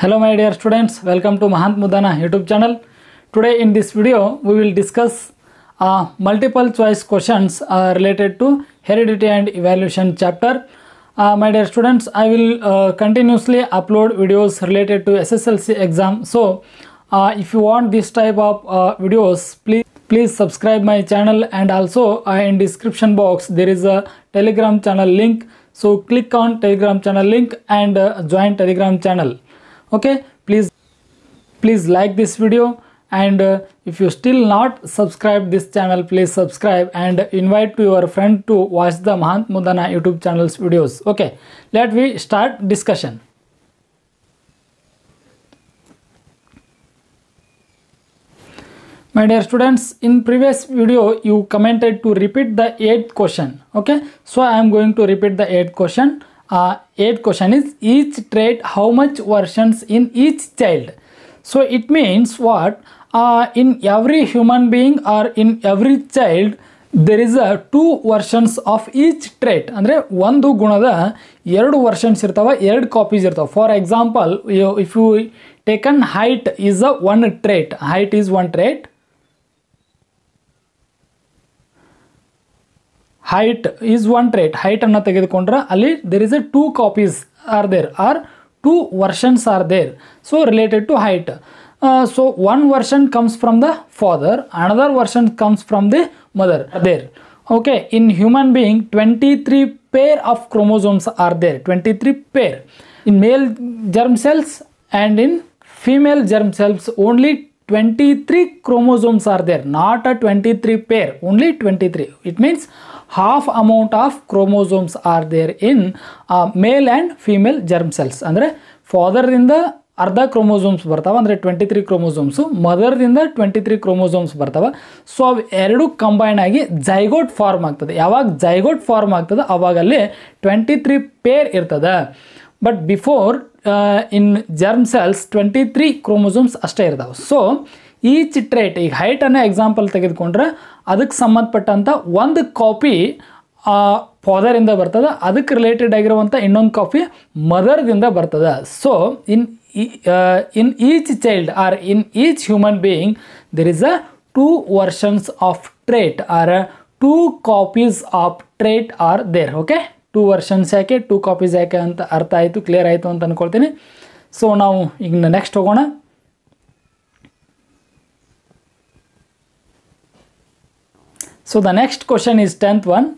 Hello my dear students, welcome to Mahant Mudana YouTube channel. Today in this video we will discuss multiple choice questions related to heredity and evaluation chapter. My dear students, I will continuously upload videos related to SSLC exam. So if you want this type of videos, please subscribe my channel, and also in description box there is a Telegram channel link. So click on Telegram channel link and join Telegram channel. Okay, please like this video, and if you still not subscribe this channel, please subscribe and invite to your friend to watch the Mahant Mudana YouTube channel's videos. Okay, let we start discussion. My dear students, in previous video you commented to repeat the 8th question. Okay, so I am going to repeat the 8th question. 8th question is, each trait how much versions in each child? So it means what? In every human being or in every child there is a 2 versions of each trait. Andre ಒಂದು ಗುಣದ ಎರಡು versions ಇರ್ತಾವ, ಎರಡು copies ಇರ್ತಾವ. For example, if you taken height is a one trait, height is one trait. Height is one trait. Height ಅನ್ನು ತೆಗೆದುಕೊಂಡ್ರೆ ಅಲ್ಲಿ there is a 2 copies are there, or 2 versions are there. So related to height. So one version comes from the father, another version comes from the mother there. Okay, in human being 23 pair of chromosomes are there, 23 pair. In male germ cells and in female germ cells only 23 chromosomes are there, not a 23 pair, only 23. It means half amount of chromosomes are there in male and female germ cells. Andre father ದಿಂದ ಅರ್ಧ chromosomes ಬರ್ತಾವ, ಅಂದರೆ 23 chromosomes, ಮದರ್ದಿಂದ 23 chromosomes ಬರ್ತಾವ. So ಅವು ಎರಡು combine ಆಗಿ zygote form ಆಗ್ತದೆ. ಯಾವಾಗ ಜೈಗೋಟ್ ಫಾರ್ಮ್ ಆಗ್ತದೆ ಅವಾಗಲ್ಲಿ 23 ಪೇರ್ ಇರ್ತದೆ. But before in germ cells 23 chromosomes ಅಷ್ಟೇ ಇರ್ತಾವೆ. ಸೊ ಈಚ್ ಟ್ರೇಟ್, ಈಗ ಹೈಟನ್ನು ಎಕ್ಸಾಂಪಲ್ ತೆಗೆದುಕೊಂಡ್ರೆ ಅದಕ್ಕೆ ಸಂಬಂಧಪಟ್ಟಂಥ ಒಂದು ಕಾಪಿ ಫಾದರಿಂದ ಬರ್ತದೆ, ಅದಕ್ಕೆ ರಿಲೇಟೆಡ್ ಆಗಿರುವಂಥ ಇನ್ನೊಂದು ಕಾಪಿ ಮದರ್ದಿಂದ ಬರ್ತದೆ. So in each child or in each human being there is a 2 versions of trait, or 2 copies of trait are there. Okay, 2 versions ಯಾಕೆ, 2 copies ಯಾಕೆ ಅಂತ ಅರ್ಥ ಆಯಿತು, ಕ್ಲಿಯರ್ ಆಯಿತು ಅಂತ ಅಂದ್ಕೊಳ್ತೀನಿ. ಸೊ ನಾವು ಈಗ ನೆಕ್ಸ್ಟ್ ಹೋಗೋಣ. So the next question is 10th one.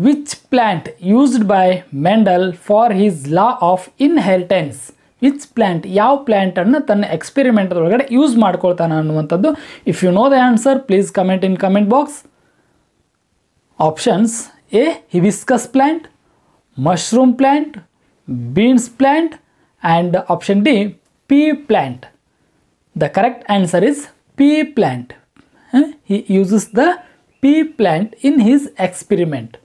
Which plant used by Mendel for his law of inheritance? Which plant, ಯಾವ ಪ್ಲ್ಯಾಂಟನ್ನು ತನ್ನ ಎಕ್ಸ್ಪೆರಿಮೆಂಟ್ ಒಳಗಡೆ ಯೂಸ್ ಮಾಡ್ಕೊಳ್ತಾನೆ ಅನ್ನುವಂಥದ್ದು. If you know the answer please comment in comment box. Options: A hibiscus plant, mushroom plant, beans plant, and option D pea plant. The correct answer is pea plant. He uses the pea plant in his experiment.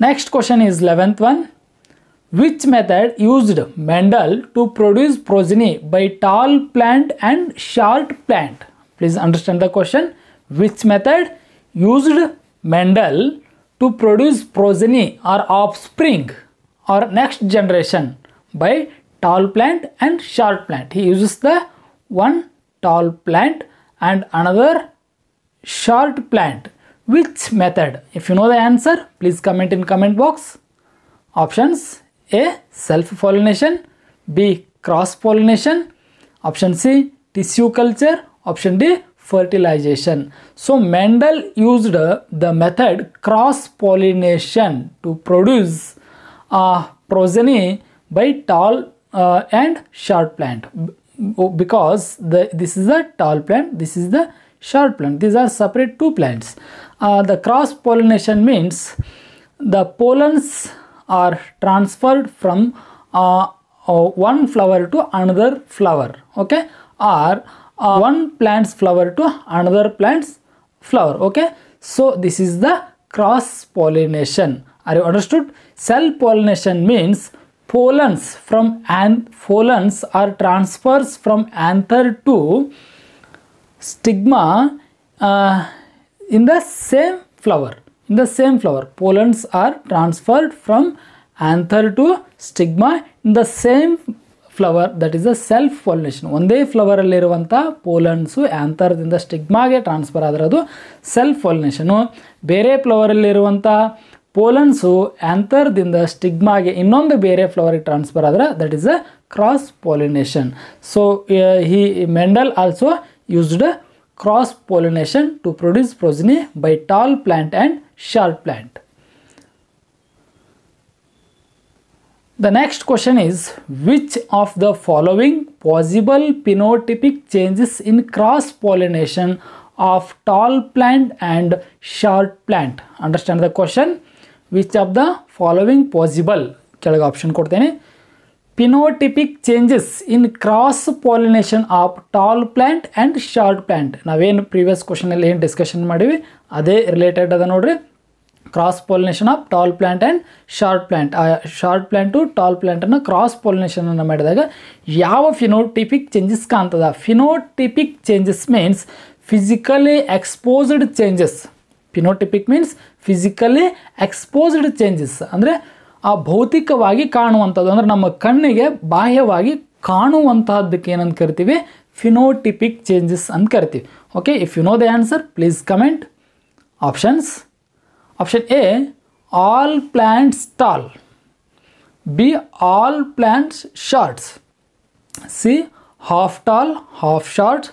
Next question is 11th one. Which method used Mendel to produce progeny by tall plant and short plant? Please understand the question. Which method used Mendel to produce progeny or offspring or next generation by tall plant and short plant? He uses the one tall plant and another short plant. Which method? If you know the answer, please comment in comment box. Options: A. Self-pollination, B. Cross-pollination, option C. Tissue culture, option D. Fertilization. So Mendel used the method cross-pollination to produce progeny by tall and short plant, because this is the tall plant, this is the short plant. These are separate 2 plants. The cross-pollination means the pollens are transferred from one flower to another flower. Okay, or one plant's flower to another plant's flower. Okay, so this is the cross pollination. Are you understood? Cell pollination means pollens are transfers from anther to stigma in the same flower. In the same flower, pollens are transferred from anther to stigma in the same flower, that is a self pollination. ಒಂದೇ ಫ್ಲವರಲ್ಲಿರುವಂಥ ಪೋಲನ್ಸು ಆ್ಯಂಥರ್ದಿಂದ ಸ್ಟಿಗ್ಮಾಗೆ transfer ಆದರೆ ಅದು self ಪಾಲಿನೇಷನು. ಬೇರೆ ಫ್ಲವರಲ್ಲಿರುವಂಥ ಪೋಲನ್ಸು ಆ್ಯಂಥರ್ದಿಂದ ಸ್ಟಿಗ್ಮಾಗೆ ಇನ್ನೊಂದು ಬೇರೆ ಫ್ಲವರಿಗೆ transfer ಆದರೆ that is a cross pollination. So Mendel also used cross pollination to produce progeny by tall plant and short plant. The next question is, which of the following possible phenotypic changes in cross pollination of tall plant and short plant? Understand the question. Which of the following possible, ಕೆಳಗೆ option ಕೊಡ್ತೇನೆ, phenotypic changes in cross pollination of tall plant and short plant. ನಾವೇನು previous ಕ್ವಶನಲ್ಲಿ ಏನು discussion ಮಾಡಿವಿ ಅದೇ related ಅದ ನೋಡ್ರಿ. Cross pollination of tall plant and short plant. ಆ short plant tall ಪ್ಲ್ಯಾಂಟನ್ನು cross ಪಾಲಿನೇಷನನ್ನು ಮಾಡಿದಾಗ ಯಾವ ಫಿನೋಟಿಪಿಕ್ ಚೇಂಜಸ್ ಕಾಣ್ತದ? Phenotypic changes means physically exposed changes. Phenotypic means physically exposed changes ಅಂದರೆ ಆ ಭೌತಿಕವಾಗಿ ಕಾಣುವಂಥದ್ದು, ಅಂದರೆ ನಮ್ಮ ಕಣ್ಣಿಗೆ ಬಾಹ್ಯವಾಗಿ ಕಾಣುವಂತಹದ್ದಕ್ಕೆ ಏನಂತ ಕರಿತೀವಿ? ಫಿನೋಟಿಪಿಕ್ ಚೇಂಜಸ್ ಅಂತ ಕರಿತೀವಿ. Okay, if you know the answer please comment. Options: option A all plants tall, B all plants shorts, C half tall half short,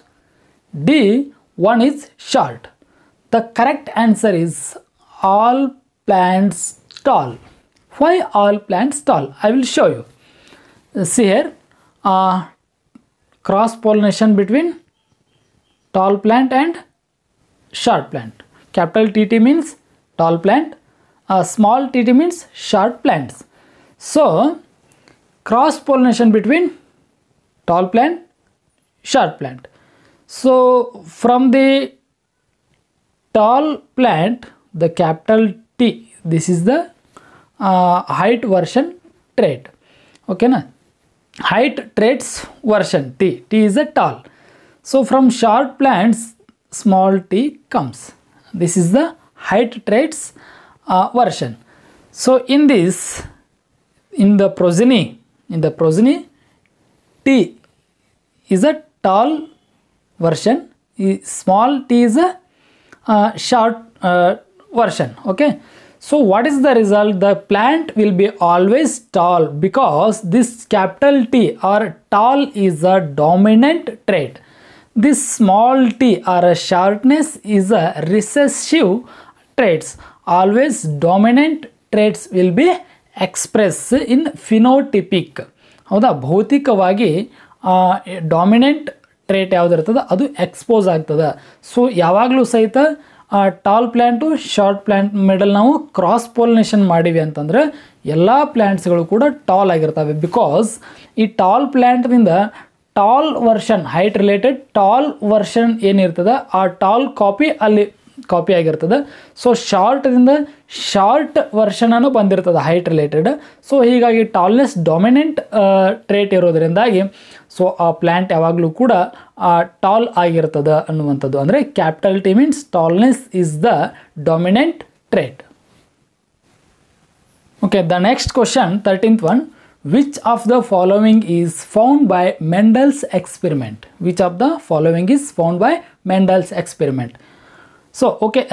D one is short. The correct answer is all plants tall. Why all plants tall? I will show you. See here, cross pollination between tall plant and short plant. Capital TT means tall plant, small tt means short plants. So cross pollination between tall plant, short plant. So from the tall plant, the capital T, this is the height version trait. Okay na, height traits version T is a tall. So from short plants small t comes. This is the height traits version. So in this, in the progeny T is a tall version, small t is a short version. Okay, so what is the result? The plant will be always tall because this capital T or tall is a dominant trait. This small t or a shortness is a recessive traits. Always dominant traits will be expressed in phenotypic. ಹೌದಾ, ಭೌತಿಕವಾಗಿ dominant trait ಯಾವ್ದು ಇರ್ತದೆ ಅದು expose ಆಗ್ತದೆ. So ಯಾವಾಗಲೂ ಸಹಿತ tall plant short plant middle ನಾವು cross pollination ಮಾಡಿವಿ ಅಂತಂದರೆ ಎಲ್ಲ ಪ್ಲ್ಯಾಂಟ್ಸ್ಗಳು ಕೂಡ ಟಾಲ್ ಆಗಿರ್ತವೆ. ಬಿಕಾಸ್ ಈ ಟಾಲ್ ಪ್ಲ್ಯಾಂಟ್ನಿಂದ tall version, height related tall version ಏನಿರ್ತದೆ ಆ ಟಾಲ್ ಕಾಪಿ ಅಲ್ಲಿ ಕಾಪಿ ಆಗಿರ್ತದೆ. ಸೊ ಶಾರ್ಟ್ದಿಂದ ಶಾರ್ಟ್ ವರ್ಷನೂ ಬಂದಿರ್ತದೆ ಹೈಟ್ ರಿಲೇಟೆಡ್. ಸೊ ಹೀಗಾಗಿ ಟಾಲ್ನೆಸ್ ಡಾಮಿನೆಂಟ್ ಟ್ರೇಟ್ ಇರೋದ್ರಿಂದಾಗಿ ಸೊ ಆ ಪ್ಲ್ಯಾಂಟ್ ಯಾವಾಗಲೂ ಕೂಡ ಟಾಲ್ ಆಗಿರ್ತದೆ ಅನ್ನುವಂಥದ್ದು. ಅಂದರೆ capital T means tallness is the dominant trait. Okay, the next question 13th one. Which of the following is found by Mendel's experiment? Which of the following is found by Mendel's experiment? So okay,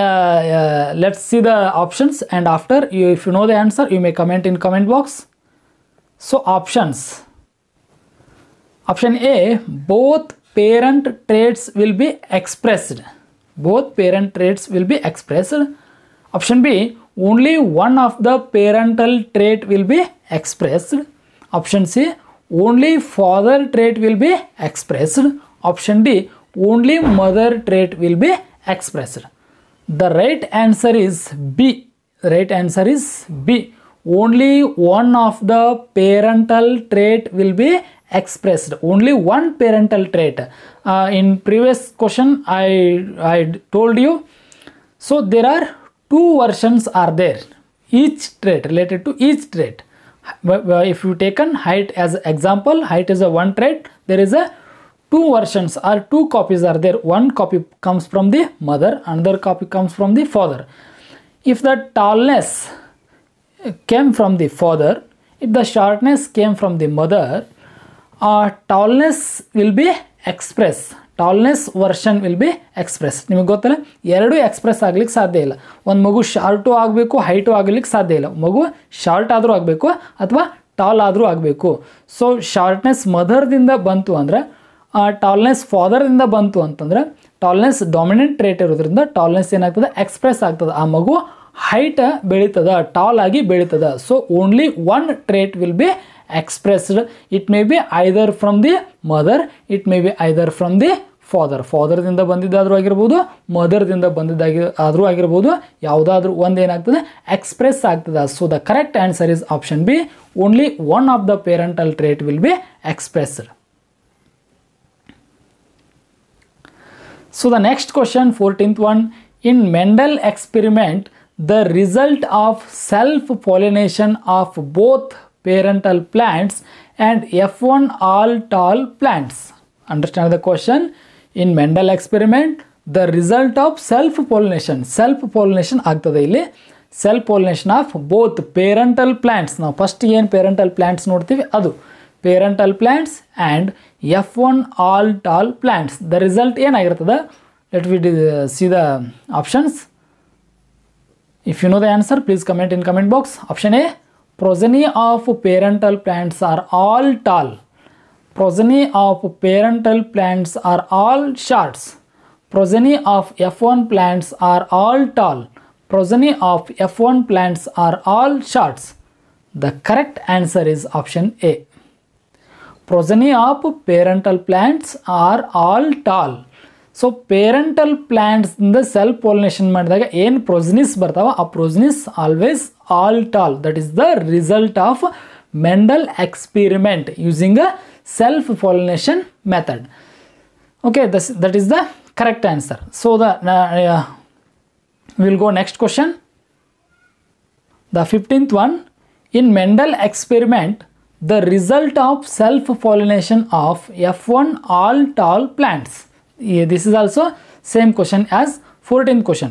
let's see the options, and after if you know the answer you may comment in comment box. So options: option A, both parent traits will be expressed. Both parent traits will be expressed. Option B, only one of the parental trait will be expressed. Option C, only father trait will be expressed. Option D, only mother trait will be expressed. The right answer is B. Right answer is B. Only one of the parental trait will be expressed. Only one parental trait. In previous question I told you. So there are two versions are there. Each trait related to each trait. If you taken height as example, height is a one trait. There is a two versions or two copies are there. One copy comes from the mother, another copy comes from the father. If the tallness came from the father, if the shortness came from the mother, tallness will be express, tallness version will be express. ನಿಮಗೆ ಗೊತ್ತಲ್ಲ, ಎರಡೂ express ಆಗ್ಲಿಕ್ಕೆ ಸಾಧ್ಯ ಇಲ್ಲ. ಒಂದು ಮಗು short ಆಗಬೇಕು, height ಆಗಲಿಕ್ಕೆ ಸಾಧ್ಯ ಇಲ್ಲ. ಮಗು ಶಾರ್ಟ್ ಆದರೂ ಆಗಬೇಕು ಅಥವಾ ಟಾಲ್ ಆದರೂ ಆಗಬೇಕು. ಸೊ ಶಾರ್ಟ್ನೆಸ್ ಮದರ್ದಿಂದ ಬಂತು ಅಂದರೆ, ಟಾಲ್ನೆಸ್ ಫಾದರ್ದಿಂದ ಬಂತು ಅಂತಂದರೆ, ಟಾಲ್ನೆಸ್ ಡಾಮಿನೆಂಟ್ ಟ್ರೇಟ್ ಇರೋದ್ರಿಂದ ಟಾಲ್ನೆಸ್ ಏನಾಗ್ತದೆ, ಎಕ್ಸ್ಪ್ರೆಸ್ ಆಗ್ತದೆ. ಆ ಮಗು ಹೈಟ್ ಬೆಳೀತದ, ಟಾಲ್ ಆಗಿ ಬೆಳೀತದ. So only one trait will be expressed. It may be either from the mother, it may be either from the father. ಫಾದರ್ದಿಂದ ಬಂದಿದ್ದಾದರೂ ಆಗಿರ್ಬೋದು, ಮದರ್ದಿಂದ ಬಂದಿದ್ದಾದರೂ ಆಗಿರ್ಬೋದು, ಯಾವುದಾದ್ರೂ ಒಂದು ಏನಾಗ್ತದೆ, ಎಕ್ಸ್ಪ್ರೆಸ್ ಆಗ್ತದೆ. So the correct answer is option B, only one of the parental trait will B expressed. So the next question, 14th one, in Mendel experiment, the result of self-pollination of both parental plants and F1 all tall plants. Understand the question? In Mendel experiment, the result of self-pollination ಆಗ್ತದೆ ಇಲ್ಲಿ. self-pollination of both parental plants. ನಾವು first ಏನು parental plants ನೋಡ್ತೀವಿ ಅದು parental plants and F1 all tall plants. The result ಏನಾಗಿರ್ತದೆ? Let me see the options. If you know the answer, please comment in comment box. Option A, progeny of parental plants are all tall. Progeny of parental plants are all shorts. Progeny of F1 plants are all tall. Progeny of F1 plants are all shorts. The correct answer is option A. Progeny of parental plants are all tall. So parental plants in the self pollination ಮಾಡಿದಾಗ ಏನು progenies ಬರ್ತಾವ, ಆ progenies always all tall. That is the result of Mendel experiment using a self pollination method. Okay, that is the correct answer. So we will go next question. The 15th one, in Mendel experiment, the result of self pollination of F1 all tall plants. This is also same question as 14th question.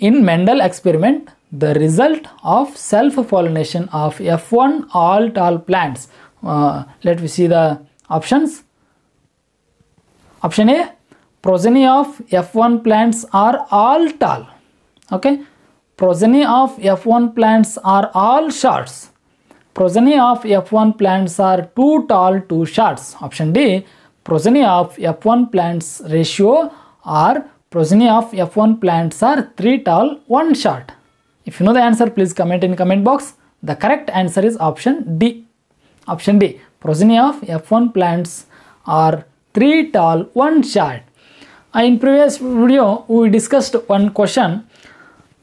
In Mendel experiment, the result of self pollination of F1 all tall plants. Let me see the options. Option A, progeny of F1 plants are all tall. Okay, progeny of F1 plants are all shorts. Progeny of F1 plants are too tall, too shorts. Option D, progeny of F1 plants ratio or progeny of F1 plants are 3 tall, 1 short. If you know the answer, please comment in comment box. The correct answer is option D. Option D, progeny of F1 plants are 3 tall, 1 short. In previous video, we discussed one question,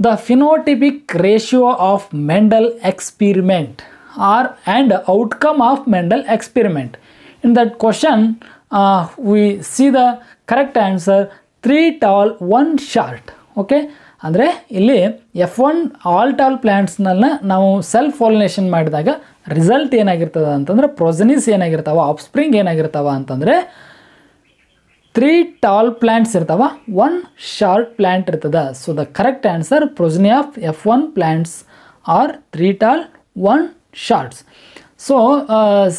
the phenotypic ratio of Mendel experiment and outcome of Mendel experiment. In that question, we see the correct answer 3 tall, 1 short. Okay, ಅಂದರೆ ಇಲ್ಲಿ F1 all tall ಪ್ಲ್ಯಾಂಟ್ಸ್ನಲ್ಲ ನಾವು self pollination ಮಾಡಿದಾಗ result ಏನಾಗಿರ್ತದ ಅಂತಂದ್ರೆ ಪ್ರೊಜೆನಿಸ್ ಏನಾಗಿರ್ತಾವ, of spring ಏನಾಗಿರ್ತಾವ ಅಂತಂದರೆ 3 tall plants ಇರ್ತಾವ, 1 short plant ಇರ್ತದ. So the correct answer progeny of F1 plants are 3 tall, 1 shorts. So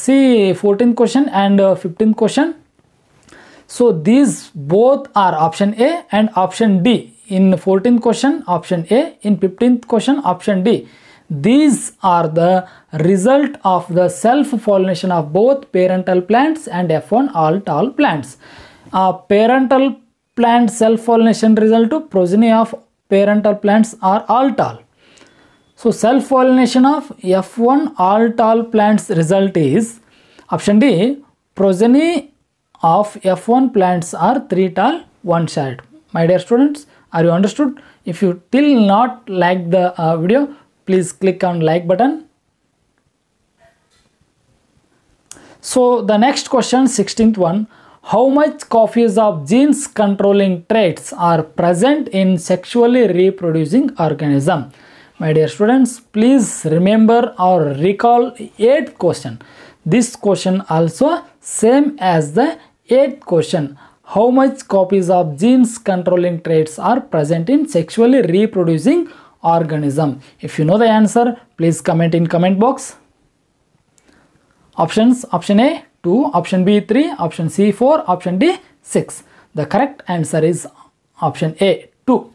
see 14th question and 15th question. So these both are option A and option D. In 14th question option A, in 15th question option D. These are the result of the self pollination of both parental plants and F1 all tall plants. Parental plant self pollination result to progeny of parental plants are all tall. So self pollination of F1 all tall plants result is option D, progeny of F1 plants are 3 tall, 1 short. My dear students, are you understood? If you till not like the video, please click on like button. So the next question, 16th one, how much copies of genes controlling traits are present in sexually reproducing organism? My dear students, please remember or recall 8th question. This question also same as the 8th question. How much copies of genes controlling traits are present in sexually reproducing organism? If you know the answer, please comment in comment box. Options: option A 2, option B 3, option C 4, option D 6. The correct answer is option A 2.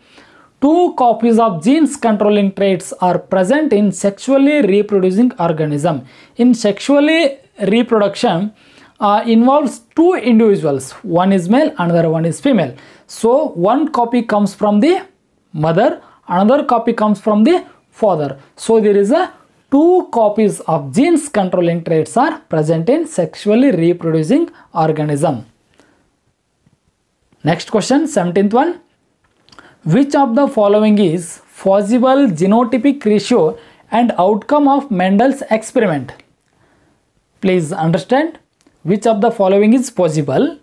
Two copies of genes controlling traits are present in sexually reproducing organism. In sexually reproduction involves two individuals. One is male, another one is female. So one copy comes from the mother, another copy comes from the father. So there is a two copies of genes controlling traits are present in sexually reproducing organism. Next question, 17th one. Which of the following is possible genotypic ratio and outcome of Mendel's experiment? Please understand, which of the following is possible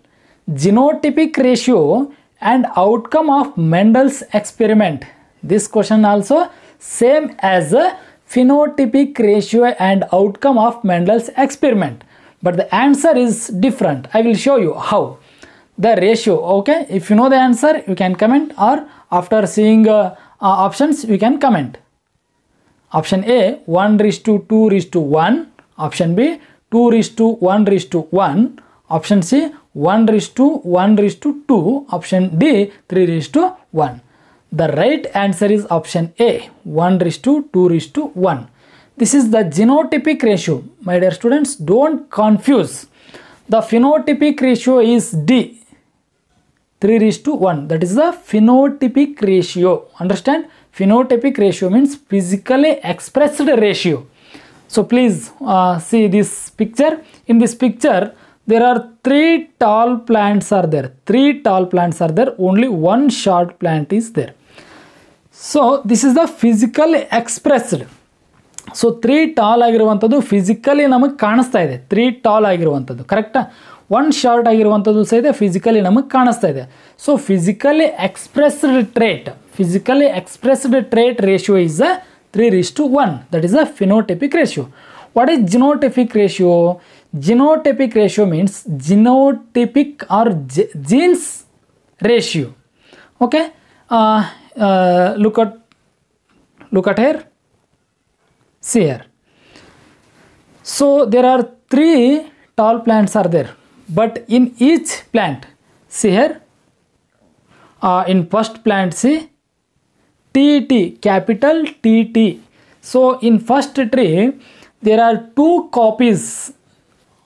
genotypic ratio and outcome of Mendel's experiment? This question also same as a phenotypic ratio and outcome of Mendel's experiment, but the answer is different. I will show you how. The ratio, okay, if you know the answer you can comment, or after seeing options you can comment. Option A 1:2:1, option B 2:1:1, option C 1:1:2, option D 3:1. The right answer is option A 1:2:1. This is the genotypic ratio. My dear students, don't confuse. The phenotypic ratio is D 3:1. That is the phenotypic ratio. Understand? Phenotypic ratio means physically expressed ratio. So please see this picture. In this picture there are three tall plants are there. Three tall plants are there. Only one short plant is there. So this is the physically expressed. So 3 tall ಆಗಿರುವಂತದ್ದು physically ನಮಗೆ ಕಾಣಿಸ್ತಾ ಇದೆ. 3 tall ಆಗಿರುವಂತದ್ದು ಕರೆಕ್ಟಾ? 1 short ಆಗಿರುವಂತದ್ದು ಸಹಿತ physically ನಮಗೆ ಕಾಣಿಸ್ತಾ ಇದೆ. So physically expressed trait ratio is 3:1. That is the phenotypic ratio. What is genotypic ratio? Genotypic ratio means genotypic or genes ratio. Okay, look at here. See here. So there are 3 tall plants are there, but in each plant, see here, in first plant see TT, capital TT. So in first tree there are 2 copies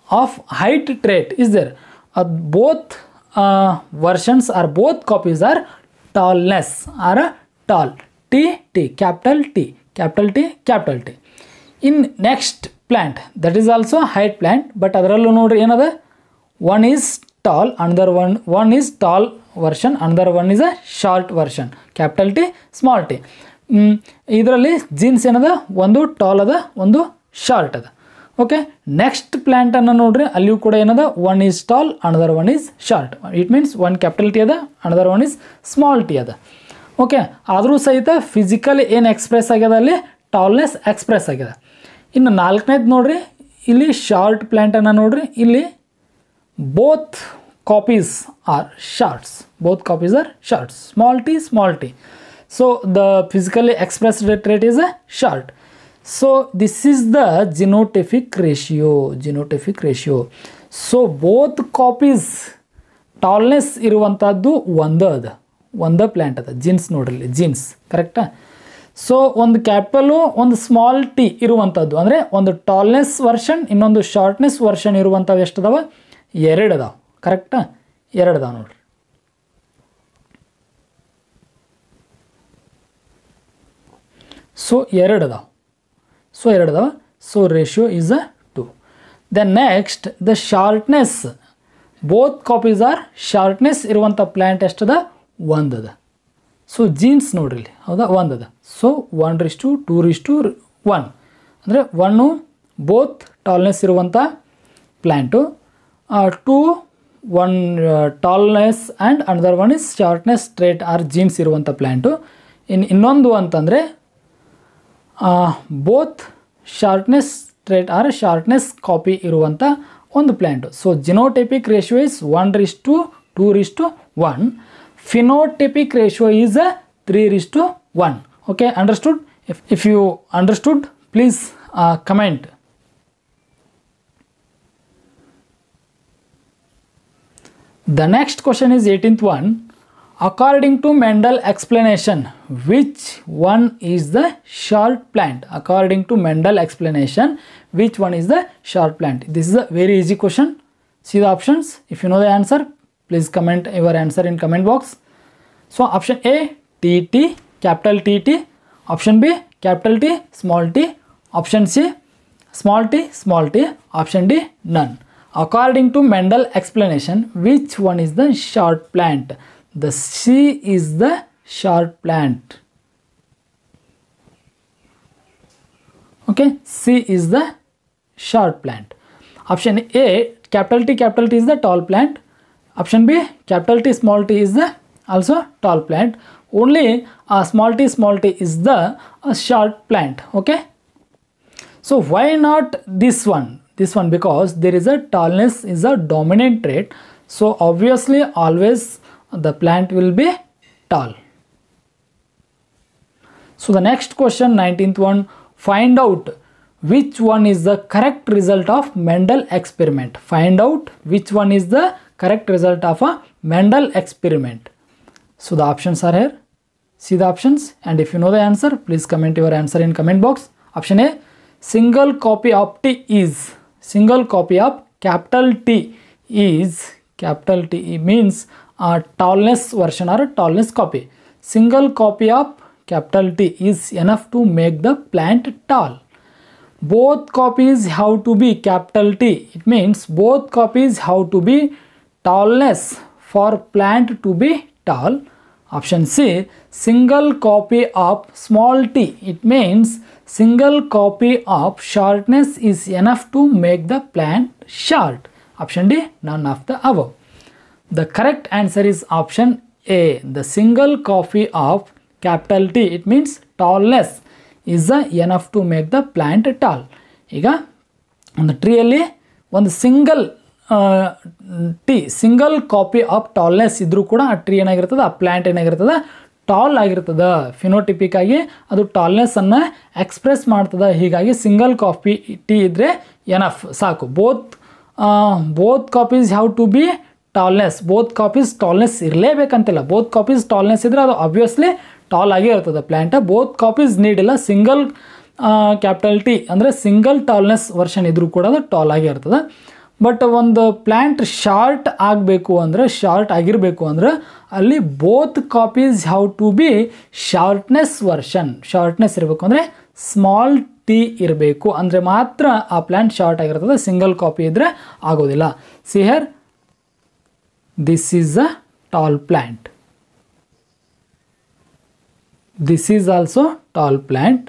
of height trait is there. Both versions or both copies are tallness, are tall. TT, capital T, capital T, capital T. In next plant, that is also height plant, but adrallu nodri enada, one is tall, another one is tall version, another one is a short version, capital T, small t. Idralli genes enada, ಒಂದು tall ada, ಒಂದು short ada. Okay, next plant anna nodri, alliyu kuda enada, one is tall, another one is short. It means one capital T ada, another one is small t ada. Okay, ಆದರೂ ಸಹಿತ physically ಏನು express ಆಗ್ಯದ ಅಲ್ಲಿ tallness express ಆಗ್ಯದ. ಇನ್ನು ನಾಲ್ಕನೇದು ನೋಡ್ರಿ, ಇಲ್ಲಿ ಶಾರ್ಟ್ ಪ್ಲ್ಯಾಂಟನ್ನು ನೋಡ್ರಿ, ಇಲ್ಲಿ both copies are shorts, small T. So the physically expressed trait is a short. So this is the genotypic ratio. So both copies tallness ಇರುವಂಥದ್ದು ಒಂದೇ ಪ್ಲ್ಯಾಂಟ್ ಅದ. ಜೀನ್ಸ್ ನೋಡ್ರಿ, ಜೀನ್ಸ್ ಕರೆಕ್ಟಾ? ಸೊ ಒಂದು ಕ್ಯಾಪಿಟಲು ಒಂದು ಸ್ಮಾಲ್ ಟಿ ಇರುವಂಥದ್ದು, ಅಂದರೆ ಒಂದು ಟಾಲ್ನೆಸ್ ವರ್ಷನ್ ಇನ್ನೊಂದು ಶಾರ್ಟ್ನೆಸ್ ವರ್ಷನ್ ಇರುವಂಥವು ಎಷ್ಟು ಅದಾವ? 2 ಅದಾವ. ಕರೆಕ್ಟಾ? 2 ಅದಾವ ನೋಡ್ರಿ. ಸೊ 2 ಅದಾವ. So ratio is a 2. Then next the shortness, both copies or shortness ಇರುವಂಥ ಪ್ಲ್ಯಾಂಟ್ ಎಷ್ಟದ? 1 ಅದ. ಸೊ ಜೀನ್ಸ್ ನೋಡ್ರಿ, ಹೌದಾ? 1 ಅದ. ಸೊ 1:2:1 ಅಂದರೆ 1 ಬೋತ್ ಟಾಲ್ನೆಸ್ ಇರುವಂಥ plant, 2 1 tallness and another one is shortness trait or genes ಇರುವಂಥ ಪ್ಲ್ಯಾಂಟು. ಇನ್ನೊಂದು ಅಂತಂದರೆ both shortness trait or shortness copy ಇರುವಂಥ ಒಂದು plant. So genotypic ratio is 1:2:1. Phenotypic ratio is a 3:1. Okay, understood? If you understood, please comment. The next question is 18th one. According to Mendel explanation, which one is the short plant? According to Mendel explanation, which one is the short plant? This is a very easy question. See the options. If you know the answer, please comment your answer in comment box. So option A, TT, capital TT. Option B, capital T, small t. Option C, small t, small t. Option D, none. According to Mendel explanation, which one is the short plant? The C is the short plant. Okay, C is the short plant. Option A, capital T is the tall plant. Option B, capital T small t is the also tall plant. Only small t is the short plant. Okay, so why not this one? This one, because there is a tallness is a dominant trait, so obviously always the plant will be tall. So the next question, 19th one, find out which one is the correct result of Mendel experiment. Find out which one is the correct result of a Mendel experiment. So the options are here. See the options, and if you know the answer, please comment your answer in comment box. Option A, single copy of T is, single copy of capital T is, capital T means a tallness version or a tallness copy. Single copy of capital T is enough to make the plant tall. Both copies have to be capital T. It means both copies have to be tallness for plant to be tall. Option C, single copy of small t. It means single copy of shortness is enough to make the plant short. Option D, none of the above. The correct answer is option A, the single copy of capital T. It means tallness is enough to make the plant tall. ಈಗ ಒಂದು ಟ್ರೀಯಲ್ಲಿ ಒಂದು single single copy of tallness ಇದ್ರೂ ಕೂಡ ಆ tree ಏನಾಗಿರ್ತದೆ, ಆ plant ಏನಾಗಿರ್ತದೆ, ಟಾಲ್ ಆಗಿರ್ತದೆ. ಫಿನೋಟಿಪಿಕ್ ಆಗಿ ಅದು ಟಾಲ್ನೆಸ್ಸನ್ನು ಎಕ್ಸ್ಪ್ರೆಸ್ ಮಾಡ್ತದೆ. ಹೀಗಾಗಿ ಸಿಂಗಲ್ ಕಾಪಿ ಟಿ ಇದ್ದರೆ ಎನಫ್, ಸಾಕು. Both copies have to be tallness. Both copies tallness ಇರಲೇಬೇಕಂತಿಲ್ಲ. ಬೋತ್ ಕಾಪೀಸ್ ಟಾಲ್ನೆಸ್ ಇದ್ದರೆ ಅದು ಆಬ್ವಿಯಸ್ಲಿ ಟಾಲ್ ಆಗೇ ಇರ್ತದೆ ಪ್ಲ್ಯಾಂಟ್. ಬೋತ್ ಕಾಪೀಸ್ ನೀಡಿಲ್ಲ. ಸಿಂಗಲ್ ಕ್ಯಾಪಿಟಲ್ ಟಿ ಅಂದರೆ ಸಿಂಗಲ್ ಟಾಲ್ನೆಸ್ ವರ್ಷನ್ ಇದ್ರೂ ಕೂಡ ಅದು ಟಾಲ್ ಆಗೇ ಇರ್ತದೆ. ಬಟ್ ಒಂದು ಪ್ಲ್ಯಾಂಟ್ ಶಾರ್ಟ್ ಆಗಬೇಕು ಅಂದರೆ, ಶಾರ್ಟ್ ಆಗಿರಬೇಕು ಅಂದರೆ ಅಲ್ಲಿ both copies have to be shortness version. Shortness ಇರಬೇಕು ಅಂದರೆ ಸ್ಮಾಲ್ ಟಿ ಇರಬೇಕು, ಅಂದರೆ ಮಾತ್ರ ಆ ಪ್ಲ್ಯಾಂಟ್ ಶಾರ್ಟ್ ಆಗಿರ್ತದೆ. ಸಿಂಗಲ್ ಕಾಪಿ ಇದ್ದರೆ ಆಗೋದಿಲ್ಲ. See here, this is a tall plant. This is also tall plant.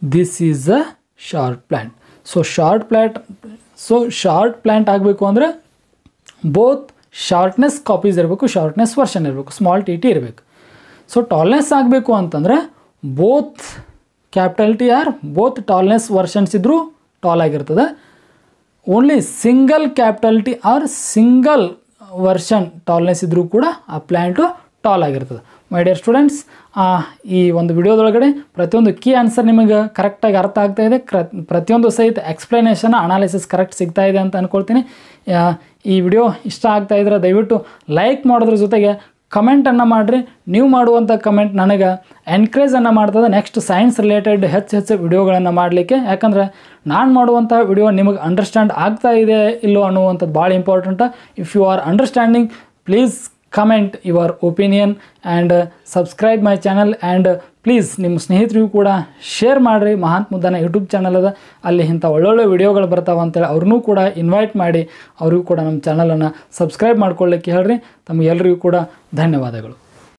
This is a short plant. So short plant ಆಗಬೇಕು ಅಂದರೆ ಬೋತ್ ಶಾರ್ಟ್ನೆಸ್ ಕಾಪೀಸ್ ಇರಬೇಕು, ಶಾರ್ಟ್ನೆಸ್ ವರ್ಷನ್ ಇರಬೇಕು, ಸ್ಮಾಲ್ ಟಿ ಟಿ ಇರಬೇಕು. So tallness ಆಗಬೇಕು ಅಂತಂದರೆ both capital T or both tallness versions ಇದ್ದರೂ tall ಆಗಿರ್ತದೆ. Only single capital T or single version tallness ಇದ್ದರೂ ಕೂಡ ಆ ಪ್ಲ್ಯಾಂಟು ಟಾಲ್ ಆಗಿರ್ತದೆ. ಮೈ ಡಿಯರ್ ಸ್ಟೂಡೆಂಟ್ಸ್, ಈ ಒಂದು ವಿಡಿಯೋದೊಳಗಡೆ ಪ್ರತಿಯೊಂದು ಕೀ ಆನ್ಸರ್ ನಿಮಗೆ ಕರೆಕ್ಟಾಗಿ ಅರ್ಥ ಆಗ್ತಾ ಇದೆ. ಪ್ರತಿಯೊಂದು ಸಹಿತ ಎಕ್ಸ್ಪ್ಲನೇಷನ್, ಅನಾಲಿಸಿಸ್ ಕರೆಕ್ಟ್ ಸಿಗ್ತಾ ಇದೆ ಅಂತ ಅಂದ್ಕೊಳ್ತೀನಿ. ಈ ವಿಡಿಯೋ ಇಷ್ಟ ಆಗ್ತಾ ಇದ್ರೆ ದಯವಿಟ್ಟು ಲೈಕ್ ಮಾಡೋದ್ರ ಜೊತೆಗೆ ಕಮೆಂಟನ್ನು ಮಾಡಿರಿ. ನೀವು ಮಾಡುವಂಥ ಕಮೆಂಟ್ ನನಗೆ ಎನ್ಕರೇಜನ್ನು ಮಾಡ್ತದೆ ನೆಕ್ಸ್ಟ್ ಸೈನ್ಸ್ ರಿಲೇಟೆಡ್ ಹೆಚ್ಚು ವಿಡಿಯೋಗಳನ್ನು ಮಾಡಲಿಕ್ಕೆ. ಯಾಕಂದರೆ ನಾನು ಮಾಡುವಂಥ ವಿಡಿಯೋ ನಿಮಗೆ ಅಂಡರ್ಸ್ಟ್ಯಾಂಡ್ ಆಗ್ತಾ ಇದೆ ಇಲ್ಲೋ ಅನ್ನುವಂಥದ್ದು ಭಾಳ important. If you are understanding, please comment your opinion and subscribe my channel. And please ನಿಮ್ಮ ಸ್ನೇಹಿತರಿಗೂ ಕೂಡ ಶೇರ್ ಮಾಡಿರಿ. ಮಹಾಂತ್ ಮುದ್ದಾನ ಯೂಟ್ಯೂಬ್ ಚಾನಲ್ ಅದ, ಅಲ್ಲಿ ಇಂಥ ಒಳ್ಳೊಳ್ಳೆ ವಿಡಿಯೋಗಳು ಬರ್ತಾವೆ ಅಂತೇಳಿ ಅವ್ರನ್ನೂ ಕೂಡ ಇನ್ವೈಟ್ ಮಾಡಿ ಅವ್ರಿಗೂ ಕೂಡ ನಮ್ಮ ಚಾನಲನ್ನು ಸಬ್ಸ್ಕ್ರೈಬ್ ಮಾಡ್ಕೊಳ್ಳಿಕ್ಕೆ ಹೇಳ್ರಿ. ತಮಗೆಲ್ಲರಿಗೂ ಕೂಡ ಧನ್ಯವಾದಗಳು.